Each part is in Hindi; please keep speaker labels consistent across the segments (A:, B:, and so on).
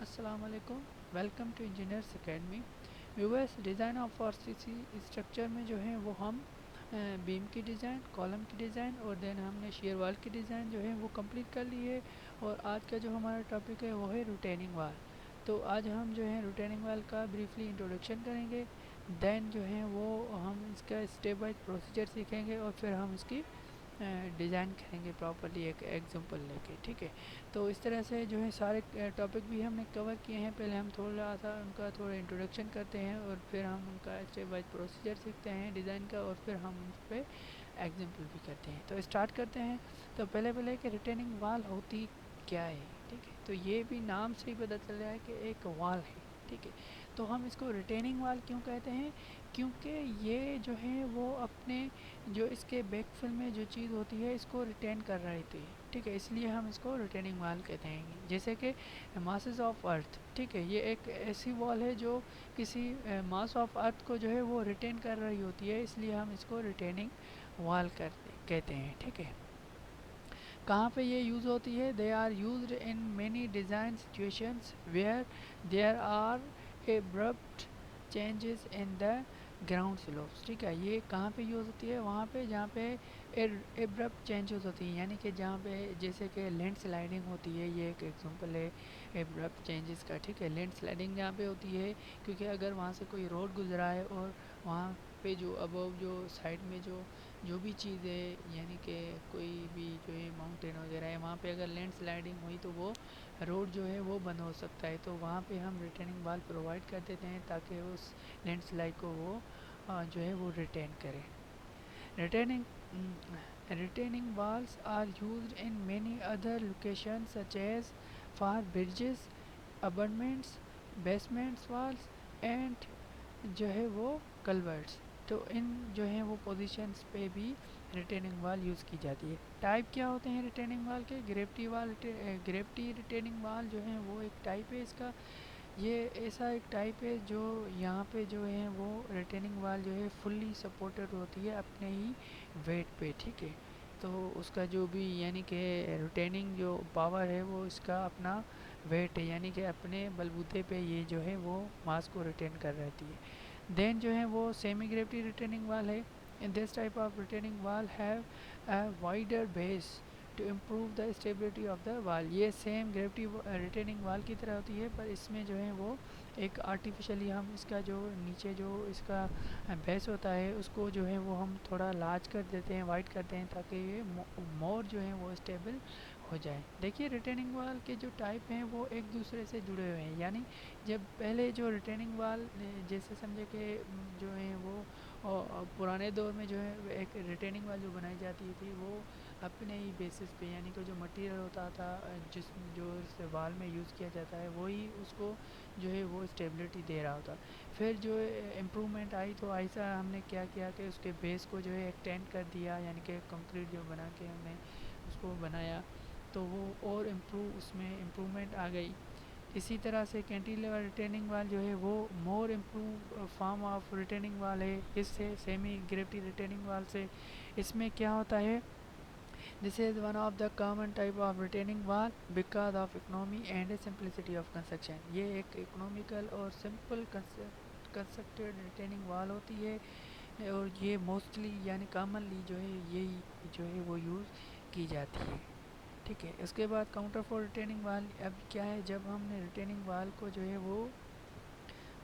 A: अस्सलाम वालेकुम। Welcome to engineers academy. Viewers, design of RCC structure में जो है वो हम बीम की डिज़ाइन, कॉलम की डिज़ाइन और देन हमने शेयर वाल की डिज़ाइन जो है वो कंप्लीट कर ली है। और आज का जो हमारा टॉपिक है वो है रिटेनिंग वाल। तो आज हम जो है रिटेनिंग वाल का ब्रीफली इंट्रोडक्शन करेंगे। देन जो है वो हम इसका स्टेप बाय प्रोसीजर सीखेंगे और फिर हम इसकी डिज़ाइन करेंगे प्रॉपरली एक एग्जांपल लेके। ठीक है, तो इस तरह से जो है सारे टॉपिक भी हमने कवर किए हैं। पहले हम थोड़ा सा उनका थोड़ा इंट्रोडक्शन करते हैं और फिर हम उनका स्टेप बाय प्रोसीजर सीखते हैं डिज़ाइन का और फिर हम उन पर एग्जांपल भी करते हैं। तो स्टार्ट करते हैं। तो पहले कि रिटेनिंग वाल होती क्या है। ठीक है, तो ये भी नाम से ही पता चल रहा है कि एक वाल है। ठीक है, तो हम इसको रिटेनिंग वाल क्यों कहते हैं? क्योंकि ये जो है वो अपने जो इसके बैकफिल में जो चीज़ होती है इसको रिटेन कर रही थी। ठीक है, इसलिए हम इसको रिटेनिंग वाल कहते हैं। जैसे कि मासेस ऑफ अर्थ। ठीक है, ये एक ऐसी वॉल है जो किसी मास ऑफ अर्थ को जो है वो रिटेन कर रही होती है, इसलिए हम इसको रिटेनिंग वाल कहते हैं। ठीक है, कहाँ पे ये यूज़ होती है? They are used in many design situations where there are abrupt changes in the ground slopes. ठीक है, ये कहाँ पे यूज़ होती है? वहाँ पे जहाँ पे एब्रप्ट चेंजेस होती हैं, यानी कि जहाँ पे जैसे कि लैंड स्लाइडिंग होती है। ये एक एग्जांपल है एब्रप्ट चेंजेस का। ठीक है, लैंड स्लाइडिंग जहाँ पे होती है, क्योंकि अगर वहाँ से कोई रोड गुजरा है और वहाँ पे जो अबव जो साइड में जो भी चीज़ है, यानी कि कोई भी जो है माउंटेन वगैरह है, वहाँ पे अगर लैंड स्लाइडिंग हुई तो वो रोड जो है वो बंद हो सकता है। तो वहाँ पे हम रिटेनिंग वाल प्रोवाइड कर देते हैं ताकि उस लैंड स्लाइड को वो जो है वो रिटेन करें। Retaining retaining walls are used in many other locations such as for bridges, abutments, basements walls and जो है वो कलवर्ट्स। तो इन जो है वो पोजीशंस पे भी रिटेनिंग वाल यूज़ की जाती है। टाइप क्या होते हैं रिटेनिंग वाल के? ग्रेविटी रिटेनिंग वाल जो है वो एक टाइप है इसका। ये ऐसा एक टाइप है जो यहाँ पे जो है वो रिटेनिंग वाल जो है फुल्ली सपोर्टेड होती है अपने ही वेट पे। ठीक है, तो उसका जो भी यानी कि रिटेनिंग जो पावर है वो इसका अपना वेट है, यानी कि अपने बलबूते पे ये जो है वो मास को रिटेन कर रहती है। देन जो है वो सेमी ग्रेविटी रिटेनिंग वाल है। In this type of retaining wall have a wider base to improve the stability of the wall. ये सेम ग्रेविटी रिटेनिंग वाल की तरह होती है, पर इसमें जो है वो एक आर्टिफिशियली हम इसका जो नीचे जो इसका बेस होता है उसको जो है वो हम थोड़ा लार्ज कर देते हैं, वाइड करते हैं, ताकि ये मोर जो है वो स्टेबल हो जाए। देखिए, रिटेनिंग वाल के जो टाइप हैं वो एक दूसरे से जुड़े हुए हैं। यानी जब पहले जो रिटेनिंग वाल जैसे समझे कि जो है वो पुराने दौर में जो है एक रिटेनिंग वाल जो बनाई जाती थी वो अपने ही बेसिस पे, यानी कि जो मटेरियल होता था जिस जो इस वाल में यूज़ किया जाता है वही उसको जो है वो स्टेबिलिटी दे रहा होता। फिर जो इम्प्रूवमेंट आई तो ऐसा हमने क्या किया कि उसके बेस को जो है एक्सटेंड कर दिया, यानी कि कंक्रीट जो बना के हमने उसको बनाया, तो वो और इम्प्रूव उसमें इम्प्रूवमेंट आ गई। इसी तरह से कैंटिलीवर रिटेनिंग वाल जो है वो मोर improve form of retaining wall है इससे सेमी ग्रेविटी रिटेनिंग वाल से। इसमें क्या होता है? This is one of the common type of retaining wall because of economy and simplicity of construction. ये एक इकोनॉमिकल और सिंपल कंस्ट्रक्टेड रिटेनिंग वाल होती है और ये मोस्टली यानी कॉमनली जो है यही जो है वो यूज़ की जाती है। ठीक है, उसके बाद काउंटर फॉर रिटेनिंग वाल। अब क्या है, जब हमने रिटेनिंग वाल को जो है वो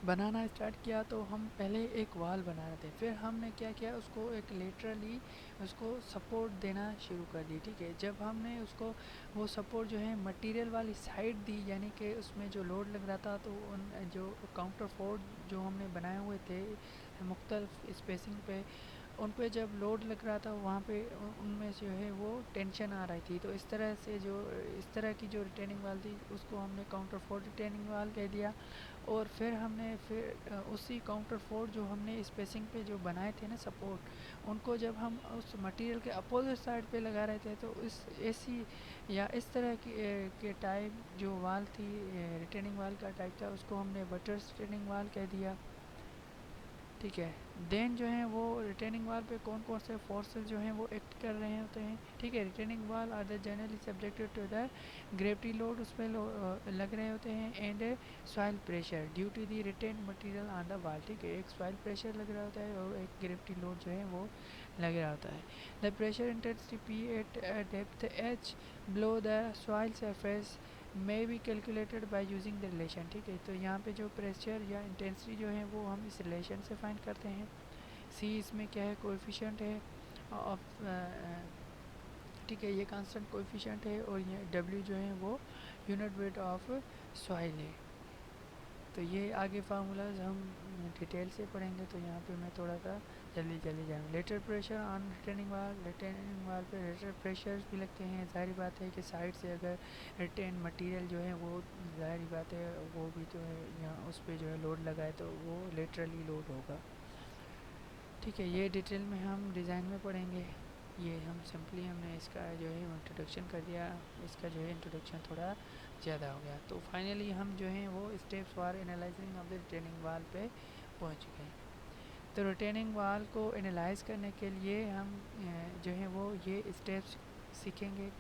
A: बनाना स्टार्ट किया तो हम पहले एक वाल बना रहे थे, फिर हमने क्या किया, उसको एक लेटरली उसको सपोर्ट देना शुरू कर दी। ठीक है, जब हमने उसको वो सपोर्ट जो है मटेरियल वाली साइड दी, यानी कि उसमें जो लोड लग रहा था तो उन जो काउंटर फोर्ट जो हमने बनाए हुए थे मुख्तलिफ स्पेसिंग पे, उन पे जब लोड लग रहा था वहाँ पे उनमें जो है वो टेंशन आ रही थी। तो इस तरह से जो इस तरह की जो रिटेनिंग वाल थी उसको हमने काउंटर फोर्ट रिटेनिंग वाल कह दिया। और फिर हमने उसी काउंटर फोर्ट जो हमने स्पेसिंग पे जो बनाए थे ना सपोर्ट, उनको जब हम उस मटेरियल के अपोजिट साइड पे लगा रहे थे तो इस ऐसी या इस तरह की के टाइप जो वाल थी रिटेनिंग वाल का टाइप था उसको हमने बटर्स रिटेनिंग वाल कह दिया। ठीक है। देन जो है वो रिटेनिंग वाल पे कौन कौन से फोर्सेस जो हैं वो एक्ट कर रहे होते हैं, ठीक है। Retaining wall are the generally subjected to the gravity load, उस पर लग रहे होते हैं, and soil pressure due to the retain material on the wall, ठीक है। एक सॉइल प्रेशर लग रहा होता है और एक ग्रेविटी लोड जो है वो लग रहा होता है। The pressure intensity P eight depth H below the soil surface may be calculated by using the relation, ठीक है। तो यहाँ पे जो प्रेशर या इंटेंसिटी जो है वो हम इस रिलेशन से फाइंड करते हैं। सी इसमें क्या है, कोएफिशिएंट है ऑफ, ठीक है, ये कांस्टेंट कोएफिशिएंट है, और ये डब्ल्यू जो है वो यूनिट वेट ऑफ सॉइल है। तो ये आगे फार्मूलाज हम डिटेल से पढ़ेंगे, तो यहाँ पे मैं थोड़ा सा जल्दी जाऊँगा। लेटर प्रेशर ऑन रिटेनिंग वाल पे लेटर प्रेशर भी लगते हैं। जाहिर बात है कि साइड से अगर रिटेन मटेरियल जो है वो, जाहिर बात है वो भी जो है यहाँ उस पर जो है लोड लगाए तो वो लेटरली लोड होगा, ठीक है। ये डिटेल में हम डिज़ाइन में पढ़ेंगे। ये हम सिंपली हमने इसका जो है इंट्रोडक्शन कर दिया, इसका जो है इंट्रोडक्शन थोड़ा ज़्यादा हो गया। तो फाइनली हम जो हैं वो steps for analysing of the retaining वाल पे पहुंच गए। तो रिटेनिंग वाल को एनालाइज करने के लिए हम जो है वो ये स्टेप्स सीखेंगे।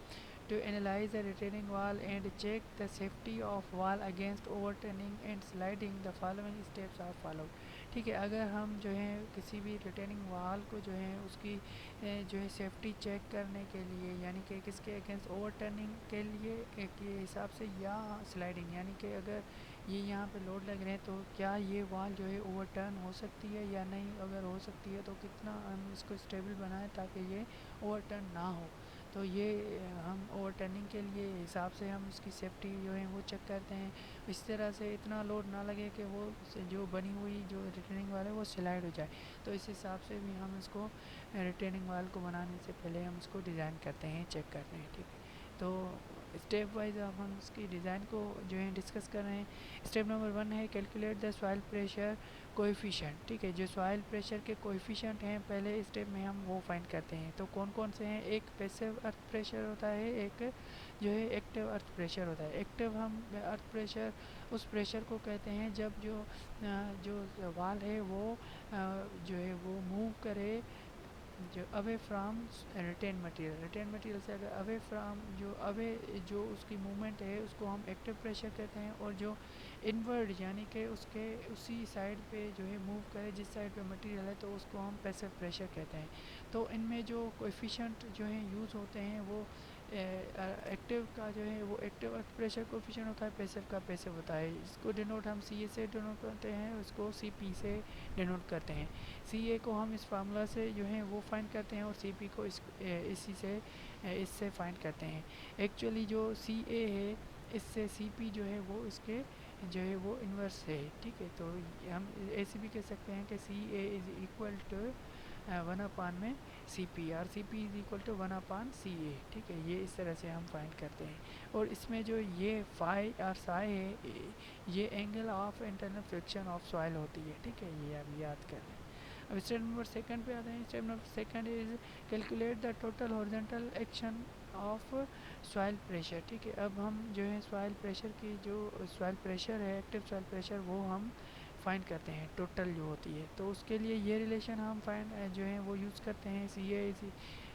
A: To analyse the retaining wall and check the safety of wall against overturning and sliding, the following steps are followed, ठीक है। अगर हम जो है किसी भी रिटेनिंग वाल को जो है उसकी जो है सेफ्टी चेक करने के लिए, यानी कि किसके अगेंस्ट, ओवरटर्निंग के लिए के हिसाब से, या स्लाइडिंग, यानी कि अगर ये यहाँ पे लोड लग रहे हैं तो क्या ये वाल जो है ओवरटर्न हो सकती है या नहीं, अगर हो सकती है तो कितना हम इसको स्टेबल बनाएं ताकि ये ओवरटर्न ना हो। तो ये हम ओवरटर्निंग के लिए हिसाब से हम इसकी सेफ्टी जो है वो चेक करते हैं। इस तरह से इतना लोड ना लगे कि वो जो बनी हुई जो रिटेनिंग वाल है वो स्लाइड हो जाए। तो इस हिसाब से भी हम इसको रिटेनिंग वाल को बनाने से पहले हम इसको डिज़ाइन करते हैं, चेक करते हैं, ठीक है। तो स्टेप वाइज अब हम इसकी डिज़ाइन को जो है डिस्कस कर रहे हैं। स्टेप नंबर 1 है calculate the soil pressure coefficient, ठीक है। जो सॉइल प्रेशर के कोएफिशिएंट हैं पहले स्टेप में हम वो फाइंड करते हैं। तो कौन कौन से हैं, एक पैसिव अर्थ प्रेशर होता है, एक जो है एक्टिव अर्थ प्रेशर होता है। एक्टिव हम अर्थ प्रेशर उस प्रेशर को कहते हैं जब जो वाल है वो जो है वो मूव करे जो अवे फ्राम रिटेन मटेरियल से, अगर अवे फ्राम जो उसकी मूवमेंट है उसको हम एक्टिव प्रेशर कहते हैं, और जो इनवर्ड यानी कि उसके उसी साइड पे जो है मूव करे जिस साइड पे मटेरियल है तो उसको हम पैसिव प्रेशर कहते हैं। तो इनमें जो कोएफिशिएंट जो है यूज़ होते हैं वो एक्टिव का जो है वो एक्टिव अर्थ प्रेशर कोएफिशिएंट होता है, पैसिव का पैसिव होता है। इसको डिनोट हम सी ए से डिनोट करते हैं, उसको सी पी से डिनोट करते हैं। सी ए को हम इस फार्मूला से जो है वो फाइंड करते हैं और सी पी को इसी से इससे फाइंड करते हैं। एक्चुअली जो सी ए है इससे सी पी जो है वो इसके जो है वो इन्वर्स है, ठीक है। तो हम ऐसे भी कह सकते हैं कि C A is equal to 1/, में सी पी, और C P is equal to 1/, C A, ठीक है। ये इस तरह से हम फाइंड करते हैं। और इसमें जो ये फाई और साई है ये angle of internal friction of soil होती है, ठीक है। ये आप याद कर लें। अब स्टेप नंबर 2 पे आते हैं। Step number 2 is calculate the total horizontal action of soil pressure, ठीक है। अब हम जो है सॉइल प्रेशर की जो सॉइल प्रेशर है, एक्टिव सॉइल प्रेशर, वो हम फाइंड करते हैं टोटल जो होती है। तो उसके लिए ये रिलेशन हम फाइंड जो है वो यूज़ करते हैं। C A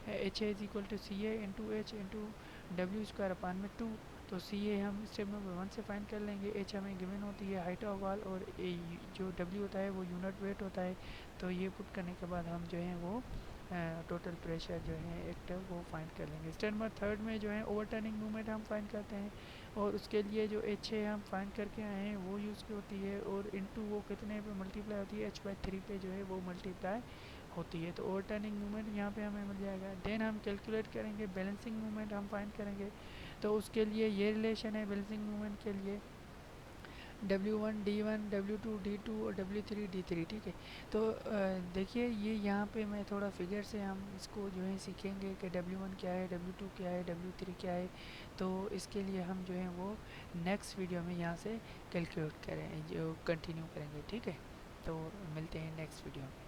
A: H A is equal to C A into H into W square upon में 2। तो सी ए हम स्टेप नंबर 1 से फाइंड कर लेंगे। एच हमें गिवन होती है हाइट ऑफ वाल, और जो डब्ल्यू होता है वो यूनिट वेट होता है। तो ये पुट करने के बाद हम जो है वो टोटल प्रेशर जो है एक्टिव वो फाइंड कर लेंगे। स्टेप नंबर 3 में जो है ओवरटर्निंग मूवमेंट हम फाइंड करते हैं, और उसके लिए जो एच है हम फाइंड करके आए हैं वो यूज़ की होती है, और इनटू वो कितने पे मल्टीप्लाई होती है, h/3 पे जो है वो मल्टीप्लाई होती है। तो ओवरटर्निंग मूवमेंट यहाँ पे हमें मिल जाएगा। देन हम कैलकुलेट करेंगे बैलेंसिंग मूवमेंट, हम फाइंड करेंगे। तो उसके लिए ये रिलेशन है बैलेंसिंग मूवमेंट के लिए, W1 D1 W2 D2 और W3 D3, ठीक है। तो देखिए ये यहाँ पे मैं थोड़ा फिगर से हम इसको जो है सीखेंगे कि W1 क्या है, W2 क्या है, W3 क्या है। तो इसके लिए हम जो है वो नेक्स्ट वीडियो में यहाँ से कैलकुलेट करें, जो कंटिन्यू करेंगे, ठीक है। तो मिलते हैं नेक्स्ट वीडियो में।